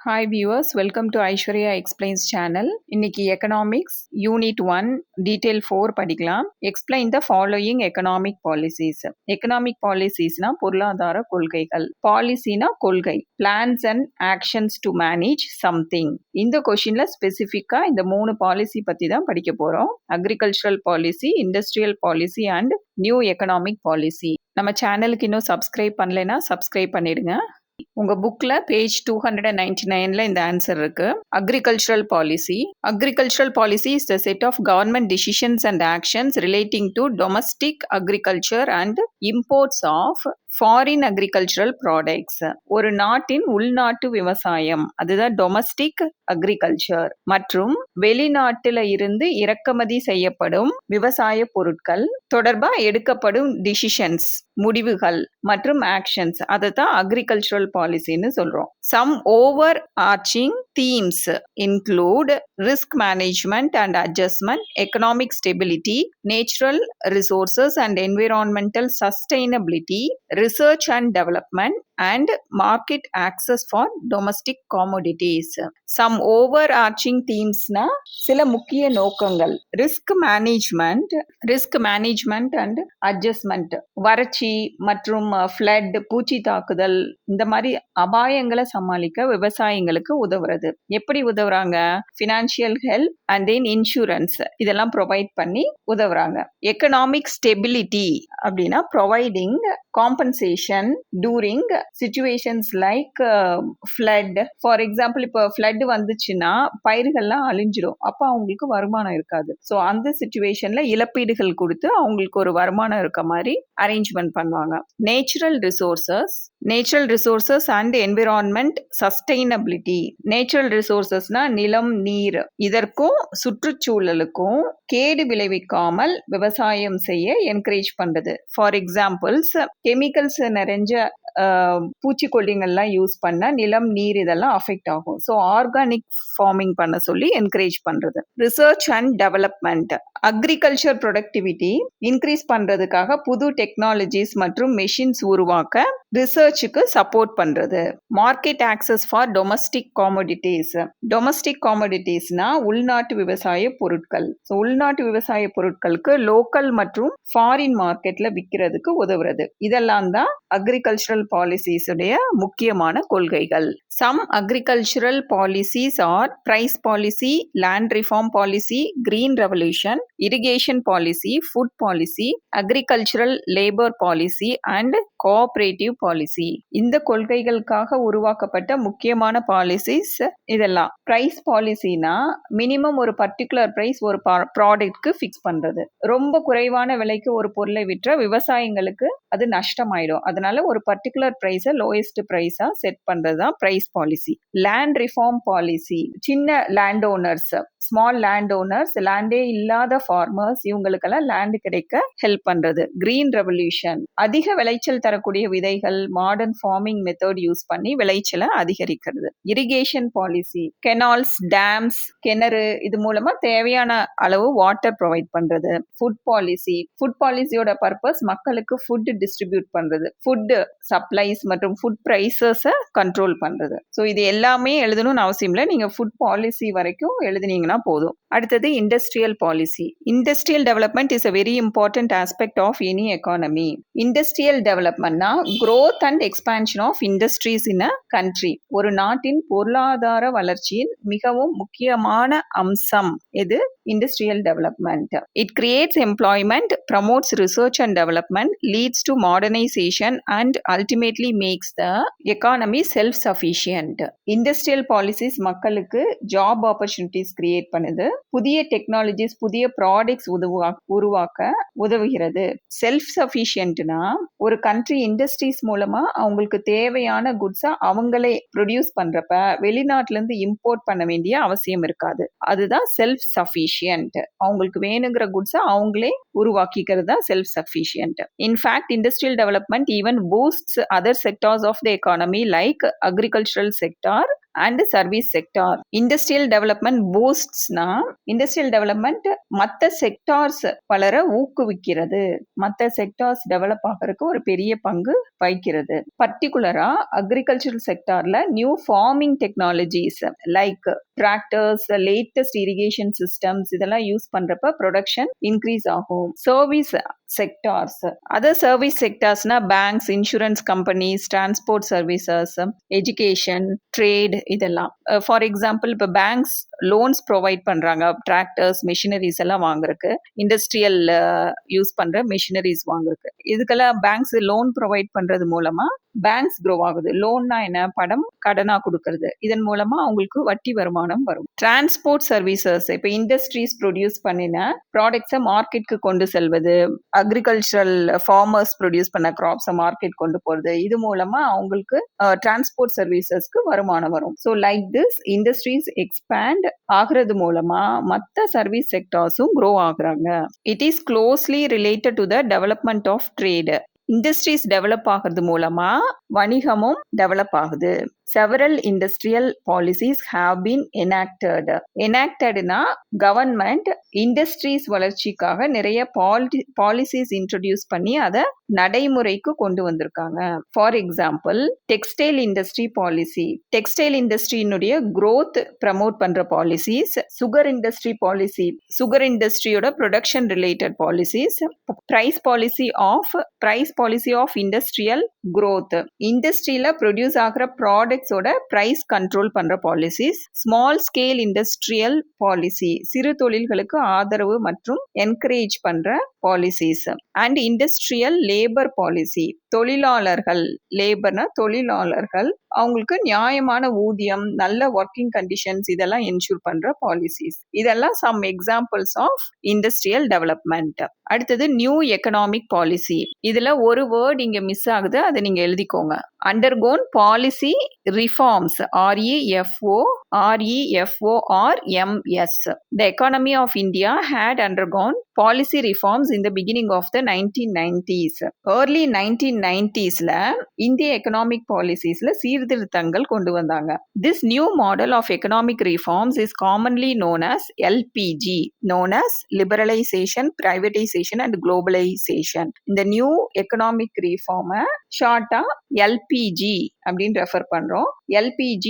Hi viewers, welcome to Aishwarya Explains channel. இன்னைக்கு economics unit 1 detail 4 படிக்கலாம். Explain the following economic policies. Economic பாலிசிஸ்னா பொருளாதார கொள்கைகள். பாலிசினா கொள்கை. Plans and actions to manage something. இந்த கொஷின்ல ஸ்பெசிஃபிக்கா இந்த 3 பாலிசி பத்தி தான் படிக்க போறோம். Agricultural policy, industrial policy and new economic policy. நம்ம சேனலுக்கு இன்னும் சப்ஸ்கிரைப் பண்ணலைன்னா சப்ஸ்கிரைப் பண்ணிடுங்க. உங்க புக்ல பேஜ் 299ல இந்த ஆன்சர் இருக்கு. Agricultural policy is the set of government decisions and actions relating to domestic agriculture and imports of foreign agricultural products. ஒரு நாட்டின் உள்நாட்டு விவசாயம், அதுதான் டொமஸ்டிக் அக்ரிகல்ச்சர், மற்றும் வெளிநாட்டுல இருந்து இறக்குமதி செய்யப்படும் விவசாய பொருட்கள் தொடர்பா எடுக்கப்படும் டிசிஷன்ஸ், முடிவுகள் மற்றும் ஆக்ஷன்ஸ், அதை தான் அக்ரிகல்ச்சரல் பாலிசின்னு சொல்றோம். Some over arching themes include risk management and adjustment, economic stability, natural resources and environmental sustainability, research and development and market access for domestic commodities. Some overarching themes na சில முக்கிய நோக்கங்கள். Risk management and adjustment, வறட்சி மற்றும் flood, பூச்சி தாக்குதல், இந்த மாதிரி அபாயங்களை சமாளிக்க விவசாயிங்களுக்கு உதவுறது. எப்படி உதவுறாங்க? Financial help and then insurance, இதெல்லாம் ப்ரொவைட் பண்ணி உதவுறாங்க. எக்கனாமிக் ஸ்டெபிலிட்டி அப்படின்னா providing compensation during situations like flood. For example, இப்போ ஃப்ளட் வந்துச்சுன்னா பயிர்கள்லாம் அழிஞ்சிடும், அப்போ அவங்களுக்கு வருமானம் இருக்காது. ஸோ அந்த சிச்சுவேஷன்ல இழப்பீடுகள் கொடுத்து அவங்களுக்கு ஒரு வருமானம் இருக்க மாதிரி அரேஞ்ச்மெண்ட் பண்ணுவாங்க. Natural resources and environment sustainability. Natural ரிசோர்சஸ்னா நிலம், நீர், இதற்கும் சுற்றுச்சூழலுக்கும் கேடு விளைவிக்காமல் விவசாயம் செய்ய என்கரேஜ் பண்றது. ஃபார் எக்ஸாம்பிள்ஸ், கெமிக்கல்ஸ் நிறைஞ்ச பூச்சிக்கொல்லிகள்லாம் யூஸ் பண்ண நிலம், நீர் இதெல்லாம் அஃபெக்ட் ஆகும். ஸோ ஆர்கானிக் ஃபார்மிங் பண்ண சொல்லி என்கரேஜ் பண்றது. Research and development, agriculture productivity increase பண்றதுக்காக புது டெக்னாலஜிஸ் மற்றும் மெஷின்ஸ் உருவாக்க ரிசர்ச்சுக்கு சப்போர்ட் பண்றது. மார்க்கெட் ஆக்சஸ் ஃபார் டொமஸ்டிக் காமோடிட்டிஸ்னா உள்நாட்டு விவசாய பொருட்கள். ஸோ உள்நாட்டு விவசாய பொருட்களுக்கு லோக்கல் மற்றும் ஃபாரின் மார்க்கெட்ல விற்கிறதுக்கு உதவுறது. இதெல்லாம் தான் அக்ரிகல்ச்சரல் பாலிசிஸ் உடைய முக்கியமான கொள்கைகள். Some agricultural policies are price policy, land reform policy, green revolution, irrigation policy, food policy, agricultural labour policy and cooperative policy. இந்த கொள்கைகளுக்காக உருவாக்கப்பட்ட முக்கியமான பாலிசிஸ் இதெல்லாம். பிரைஸ் பாலிசினா மினிமம் ஒரு பர்டிகுலர் பிரைஸ் ஒரு ப்ராடக்ட்க்கு ஃபிக்ஸ் பண்றது. ரொம்ப குறைவான விலைக்கு ஒரு பொருளை விற்ற விவசாயிங்களுக்கு அது நஷ்டமாயிடும். அதனால ஒரு பர்டிகுலர் பிரைஸை லோயஸ்ட் பிரைஸா செட் பண்றது தான் price policy. Land reform policy, சின்ன land owners, small land owners, லேண்டே இல்லாத ஃபார்மர்ஸ், இவங்களுக்கெல்லாம் லேண்ட் கிடைக்க ஹெல்ப் பண்றது. கிரீன் ரெவல்யூஷன், அதிக விளைச்சல் தரக்கூடிய விதைகள், மாடர்ன் ஃபார்மிங் மெத்தட் யூஸ் பண்ணி விளைச்சலை அதிகரிக்கிறது. இரிகேஷன் பாலிசி, கெனால்ஸ், டேம்ஸ், கிணறு, இது மூலமா தேவையான அளவு வாட்டர் ப்ரொவைட் பண்றது. ஃபுட் பாலிசியோட பர்பஸ் மக்களுக்கு ஃபுட் டிஸ்ட்ரிபியூட் பண்றது, ஃபுட் சப்ளைஸ் மற்றும் ஃபுட் பிரைசஸை கண்ட்ரோல் பண்றது. ஸோ இது எல்லாமே எழுதணும்னு அவசியம் இல்லை, நீங்க ஃபுட் பாலிசி வரைக்கும் எழுதுனீங்கன்னா போதும். அடுத்தது industrial policy. Industrial development is a very important aspect of any economy. Industrial டெவலப்மெண்ட்னா growth and expansion of industries in a country. ஒரு நாட்டின் பொருளாதார வளர்ச்சியின் மிகவும் முக்கியமான அம்சம் இது industrial development. It creates employment, promotes research and development, leads to modernization and ultimately makes the economy self-sufficient. Industrial policies மக்களுக்கு job opportunities create பண்ணுது, புதிய டெக்னாலஜிஸ், புதிய ப்ராடக்ட்ஸ் உருவாக்க உதவுகிறது. செல்ஃப் சஃபிஷியன்ட்னா ஒரு கண்ட்ரி இண்டஸ்ட்ரீஸ் மூலமா அவங்களுக்கு தேவையான குட்ஸை அவங்களே ப்ரொடியூஸ் பண்றப்ப வெளிநாட்டுல இருந்து இம்போர்ட் பண்ண வேண்டிய அவசியம் இருக்காது. அதுதான் செல்ஃப் சஃபிஷியன்ட். அவங்களுக்கு வேணுங்கிற குட்ஸை அவங்களே உருவாக்கிக்கிறது தான் self sufficient. In fact industrial development even boosts other sectors of the economy like agricultural sector and service sector. Industrial development பூஸ்ட்ஸ்னா இண்டஸ்ட்ரியல் டெவலப்மெண்ட் மற்ற செக்டார்ஸ் வளர ஊக்குவிக்கிறது, மற்ற செக்டார்ஸ் டெவலப் ஆகிறதுக்கு ஒரு பெரிய பங்கு வகிக்கிறது. பர்டிகுலரா அக்ரிகல்ச்சரல் செக்டார்ல new farming technologies like tractors, latest irrigation systems இதெல்லாம் யூஸ் பண்றப்ப ப்ரொடக்ஷன் இன்க்ரீஸ் ஆகும். சர்வீஸ் செக்டார்ஸ், அதர் சர்வீஸ் செக்டார்ஸ்னா banks, insurance companies, transport services, education, trade இதெல்லாம். ஃபார் எக்ஸாம்பிள் இப்போ பேங்க்ஸ் லோன்ஸ் ப்ரொவைட் பண்றாங்க டிராக்டர்ஸ், மிஷினரிஸ் எல்லாம் வாங்குறதுக்கு, இண்டஸ்ட்ரியல் யூஸ் பண்ற மிஷினரிஸ் வாங்குறதுக்கு. இதுக்கெல்லாம் பேங்க்ஸ் லோன் ப்ரொவைட் பண்றது மூலமா பேங்க்ஸ் க்ரோ ஆகுது. லோன்னா என்ன, பணம் கடனா கொடுக்கறது. இதன் மூலமா அவங்களுக்கு வட்டி வருமானம் வரும். டிரான்ஸ்போர்ட் சர்வீசஸ், இப்போ இண்டஸ்ட்ரீஸ் ப்ரொடியூஸ் பண்ணின ப்ராடக்ட்ஸை மார்க்கெட்டுக்கு கொண்டு செல்வது, அக்ரிகல்ச்சரல் ஃபார்மர்ஸ் ப்ரொடியூஸ் பண்ண கிராப்ஸை மார்க்கெட் கொண்டு போறது, இது மூலமா அவங்களுக்கு டிரான்ஸ்போர்ட் சர்வீசஸ்க்கு வருமானம் வரும். So like this industries expand ஆகிறது மூலமா மற்ற சர்வீஸ் செக்டார்ஸும் க்ரோ ஆகுறாங்க. It is closely related to the development of trade. Industries develop ஆகிறது மூலமா வணிகமும் டெவலப் ஆகுது. Several industrial policies have been enacted. Enactedனா கவர்மெண்ட் இண்டஸ்ட்ரீஸ் வளர்ச்சிக்காக நிறைய பாலிசிஸ் இன்ட்ரோடியூஸ் பண்ணி அதை நடைமுறைக்கு கொண்டு வந்திருக்காங்க. For example textile industry policy, textile இண்டஸ்ட்ரியினுடைய growth ப்ரமோட் பண்ற policies. Sugar industry policy, sugar இண்டஸ்ட்ரியோட production related policies. Price policy of industrial growth, இண்டஸ்ட்ரியில ப்ரொடியூஸ் ஆகிற ப்ராடக்ட் பிரைஸ் கண்ட்ரோல் பண்ற policies. Small scale industrial policy, சிறு தொழில்களுக்கு ஆதரவு மற்றும் என்கரேஜ் பண்ற policies. And industrial labour policy, தொழிலாளர்கள், லேபர்னா தொழிலாளர்கள், அவங்களுக்கு நியாயமான ஊதியம், நல்ல ஒர்க்கிங் கண்டிஷன்ஸ் இதெல்லாம் என்ஷூர் பண்ற பாலிசிஸ். இதெல்லாம் some examples of industrial development. அடுத்தது நியூ எக்கனாமிக் பாலிசி. இதுல ஒரு வேர்ட் இங்க மிஸ் ஆகுது, அதை நீங்க எழுதிக்கோங்க. Undergone policy reforms, REFORMS. The economy of India had undergone policy reforms in the beginning of the 1990s. Early 1990sல இந்திய எக்கனாமிக் பாலிசிஸ்ல சீர்திருத்தங்கள் கொண்டு வந்தாங்க. This new model of economic reforms is commonly known as LPG, known as liberalization, privatization and globalization. இந்த new economic ரிஃபார்மை ஷார்ட்டா LPG அப்படின்னு refer பண்றோம். LPG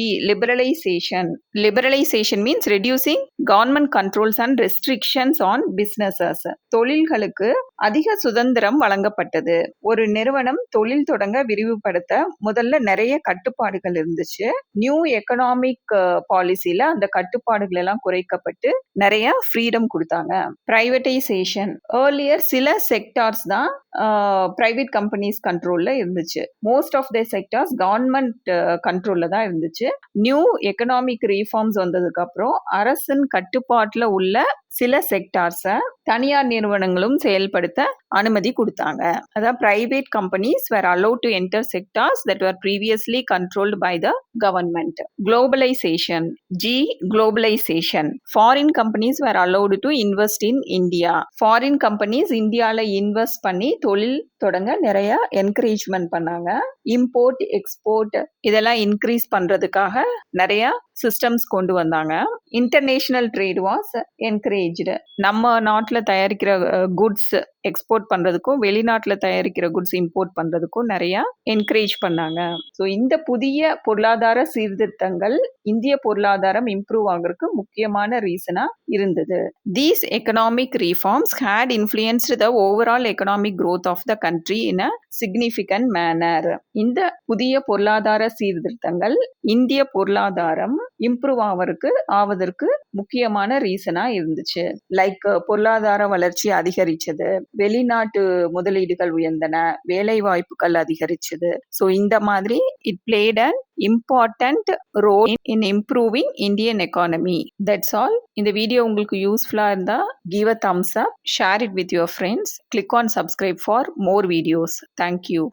liberalization means reducing government controls and restrictions on businesses. தொழில்களுக்கு அதிக சுதந்திரம் வழங்கப்பட்டது. ஒரு நிறுவனம் தொழில் தொடங்க விரிவுபடுத்த முதல்ல நிறைய கட்டுப்பாடுகள் இருந்துச்சு. நியூ எக்கனாமிக் பாலிசில அந்த கட்டுப்பாடுகள் எல்லாம் குறைக்கப்பட்டு நிறைய ஃப்ரீடம் கொடுத்தாங்க. பிரைவேட்டைசேஷன், ஏர்லியர் சில செக்டார்ஸ் தான் பிரைவேட் கம்பெனிஸ் கண்ட்ரோல்ல இருந்துச்சு. Most of the sectors government கண்ட்ரோல்ல தான் இருந்துச்சு. நியூ எக்கனாமிக் ரிஃபார்ம்ஸ் வந்ததுக்கு அப்புறம் அரசின் கட்டுப்பாட்டுல உள்ள சில செக்டார்ஸை தனியார் நிறுவனங்களும் செயல்படுத்த அனுமதி கொடுத்தாங்க. அதாவது private companies were allowed to enter sectors that were previously controlled by the government. Globalization, globalization. Foreign companies were allowed to invest in India. Foreign companies இந்தியால இன்வெஸ்ட் பண்ணி தொழில் தொடங்க நிறைய என்கரேஜ்மெண்ட் பண்ணாங்க. இம்போர்ட் எக்ஸ்போர்ட் இதெல்லாம் இன்க்ரீஸ் பண்றதுக்காக நிறைய systems கொண்டு வந்தாங்க. International trade was encouraged. நம்ம நாட்டில் தயாரிக்கிற குட்ஸ் எக்ஸ்போர்ட் பண்றதுக்கும் வெளிநாட்டில் தயாரிக்கிற குட்ஸ் இம்போர்ட் பண்றதுக்கும் நிறைய என்கரேஜ் பண்ணாங்க. ஸோ இந்த புதிய பொருளாதார சீர்திருத்தங்கள் இந்திய பொருளாதாரம் இம்ப்ரூவ் ஆகிறதுக்கு முக்கியமான ரீசனா இருந்தது. These economic reforms had influenced the overall economic growth of the country in a significant manner. இந்த புதிய பொருளாதார சீர்திருத்தங்கள் இந்திய பொருளாதாரம் இம்ப்ரூவ் ஆவதற்கு முக்கியமான ரீசனா இருந்துச்சு. லைக் பொருளாதார வளர்ச்சி அதிகரிச்சது, வெளிநாட்டு முதலீடுகள் உயர்ந்தன, வேலை வாய்ப்புகள் அதிகரிச்சது. ஸோ இந்த மாதிரி it played an important role in improving Indian economy. That's all. இந்த வீடியோ உங்களுக்கு யூஸ்ஃபுல்லா இருந்தா give a thumbs up, share it with your friends, click on subscribe for more videos. Thank you.